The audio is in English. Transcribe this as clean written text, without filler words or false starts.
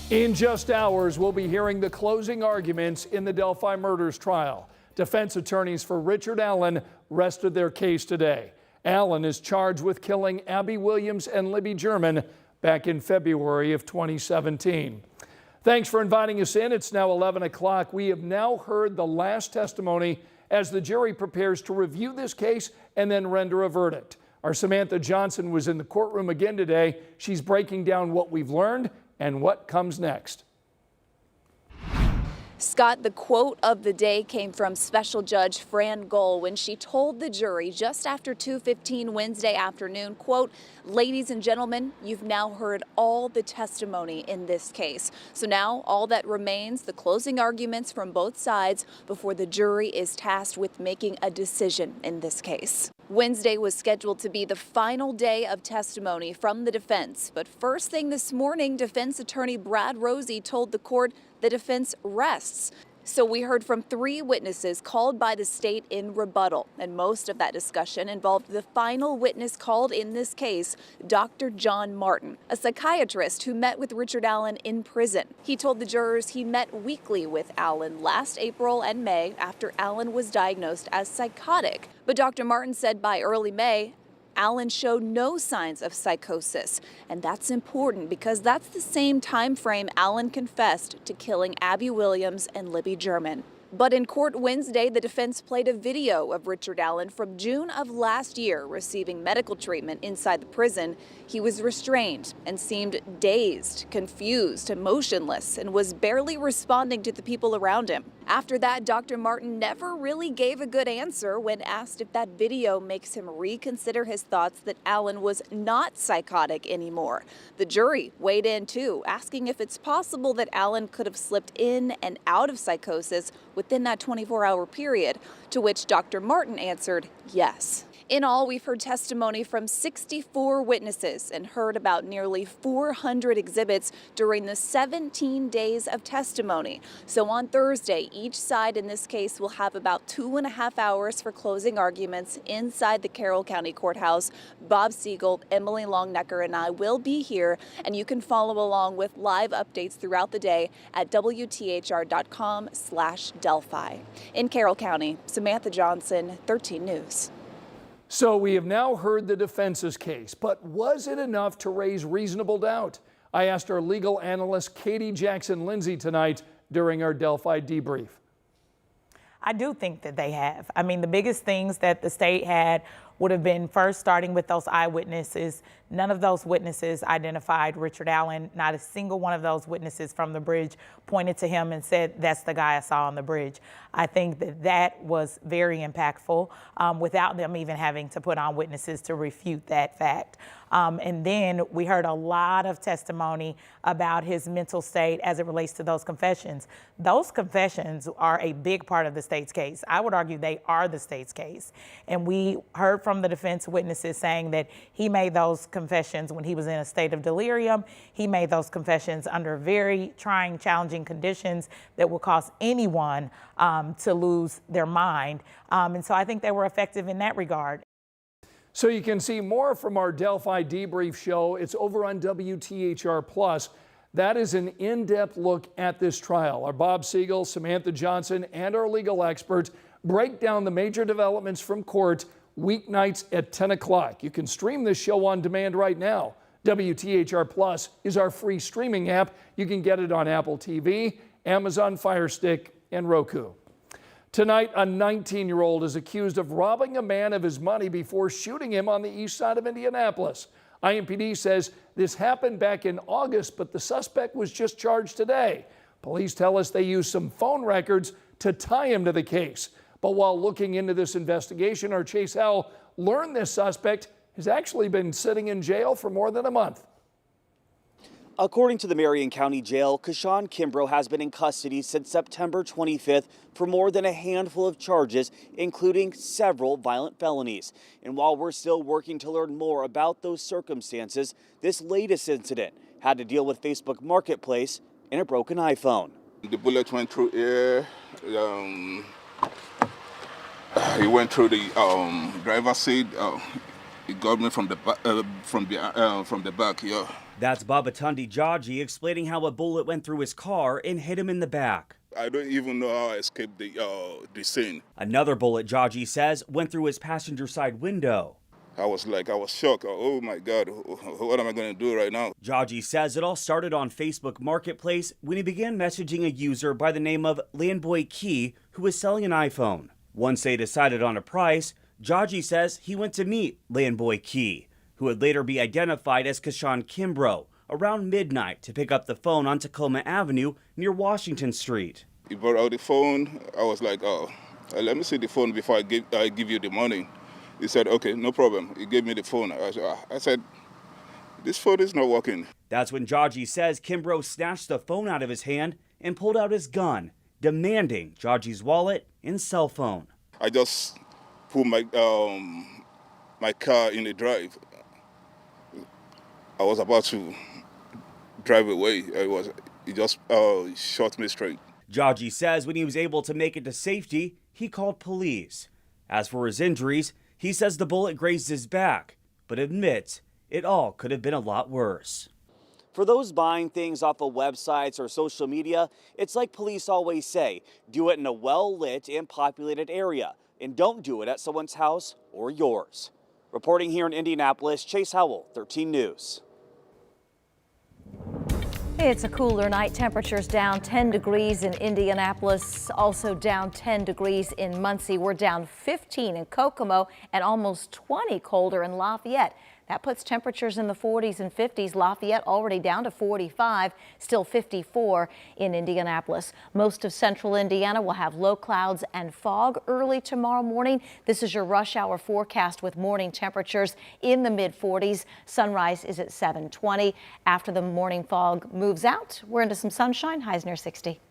In just hours, we'll be hearing the closing arguments in the Delphi murders trial. Defense attorneys for Richard Allen rested their case today. Allen is charged with killing Abby Williams and Libby German back in February of 2017. Thanks for inviting us in. It's now 11 o'clock. We have now heard the last testimony as the jury prepares to review this case and then render a verdict. Our Samantha Johnson was in the courtroom again today. She's breaking down what we've learned and what comes next. Scott, the quote of the day came from Special Judge Fran Gohl when she told the jury just after 2:15 Wednesday afternoon, quote, "Ladies and gentlemen, you've now heard all the testimony in this case. So now all that remains, the closing arguments from both sides before the jury is tasked with making a decision in this case." Wednesday was scheduled to be the final day of testimony from the defense. But first thing this morning, defense attorney Brad Rosie told the court the defense rests. So we heard from 3 witnesses called by the state in rebuttal, and most of that discussion involved the final witness called in this case, Dr. John Martin, a psychiatrist who met with Richard Allen in prison. He told the jurors he met weekly with Allen last April and May after Allen was diagnosed as psychotic. But Dr. Martin said by early May, Allen showed no signs of psychosis, and that's important because that's the same time frame Allen confessed to killing Abby Williams and Libby German. But in court Wednesday, the defense played a video of Richard Allen from June of last year receiving medical treatment inside the prison. He was restrained and seemed dazed, confused, emotionless, and was barely responding to the people around him. After that, Dr. Martin never really gave a good answer when asked if that video makes him reconsider his thoughts that Allen was not psychotic anymore. The jury weighed in too, asking if it's possible that Allen could have slipped in and out of psychosis within that 24-hour period, to which Dr. Martin answered yes. In all, we've heard testimony from 64 witnesses and heard about nearly 400 exhibits during the 17 days of testimony. So on Thursday, each side in this case will have about 2.5 hours for closing arguments inside the Carroll County Courthouse. Bob Siegel, Emily Longnecker, and I will be here, and you can follow along with live updates throughout the day at WTHR.com/Delphi. In Carroll County, Samantha Johnson, 13 News. So we have now heard the defense's case, but was it enough to raise reasonable doubt? I asked our legal analyst Katie Jackson Lindsay tonight during our Delphi debrief. I do think that they have. I mean, the biggest things that the state had would have been first starting with those eyewitnesses. None of those witnesses identified Richard Allen. Not a single one of those witnesses from the bridge pointed to him and said, "That's the guy I saw on the bridge." I think that that was very impactful without them even having to put on witnesses to refute that fact. And then we heard a lot of testimony about his mental state as it relates to those confessions. Those confessions are a big part of the state's case. I would argue they are the state's case. And we heard from the defense witnesses saying that he made those confessions when he was in a state of delirium. He made those confessions under very trying, challenging conditions that will cause anyone to lose their mind. And so I think they were effective in that regard. So you can see more from our Delphi debrief show. It's over on WTHR Plus. That is an in-depth look at this trial. Our Bob Siegel, Samantha Johnson, and our legal experts break down the major developments from court weeknights at 10 o'clock. You can stream this show on demand right now. WTHR Plus is our free streaming app. You can get it on Apple TV, Amazon Fire Stick, and Roku. Tonight, a 19-year-old is accused of robbing a man of his money before shooting him on the east side of Indianapolis. IMPD says this happened back in August, but the suspect was just charged today. Police tell us they used some phone records to tie him to the case. But while looking into this investigation, our Chase Howell learned this suspect has actually been sitting in jail for more than a month. According to the Marion County Jail, Kashawn Kimbrough has been in custody since September 25th for more than a handful of charges, including several violent felonies. And while we're still working to learn more about those circumstances, this latest incident had to deal with Facebook Marketplace and a broken iPhone. The bullet went through air. He went through the driver's seat. He got me from the back. Yeah. That's Babatunde Jaji explaining how a bullet went through his car and hit him in the back. I don't even know how I escaped the scene. Another bullet, Jaji says, went through his passenger side window. I was shocked. Oh my God, what am I going to do right now? Jaji says it all started on Facebook Marketplace when he began messaging a user by the name of Landboy Key who was selling an iPhone. Once they decided on a price, Jaji says he went to meet Landboy Key, who would later be identified as Kashawn Kimbrough, around midnight to pick up the phone on Tacoma Avenue near Washington Street. He brought out the phone. I was like, oh, let me see the phone before I give you the money. He said, okay, no problem. He gave me the phone. I said, this phone is not working. That's when Jaji says Kimbrough snatched the phone out of his hand and pulled out his gun, demanding Jaji's wallet and cell phone. I just put my car in the drive. I was about to drive away. He just shot me straight. Jaji says when he was able to make it to safety, he called police. As for his injuries, he says the bullet grazed his back, but admits it all could have been a lot worse. For those buying things off of websites or social media, it's like police always say, do it in a well-lit and populated area, and don't do it at someone's house or yours. Reporting here in Indianapolis, Chase Howell, 13 News. It's a cooler night. Temperatures down 10 degrees in Indianapolis, also down 10 degrees in Muncie. We're down 15 in Kokomo and almost 20 colder in Lafayette. That puts temperatures in the 40s and 50s. Lafayette already down to 45, still 54 in Indianapolis. Most of central Indiana will have low clouds and fog early tomorrow morning. This is your rush hour forecast with morning temperatures in the mid 40s. Sunrise is at 7:20. After the morning fog moves out, we're into some sunshine, highs near 60.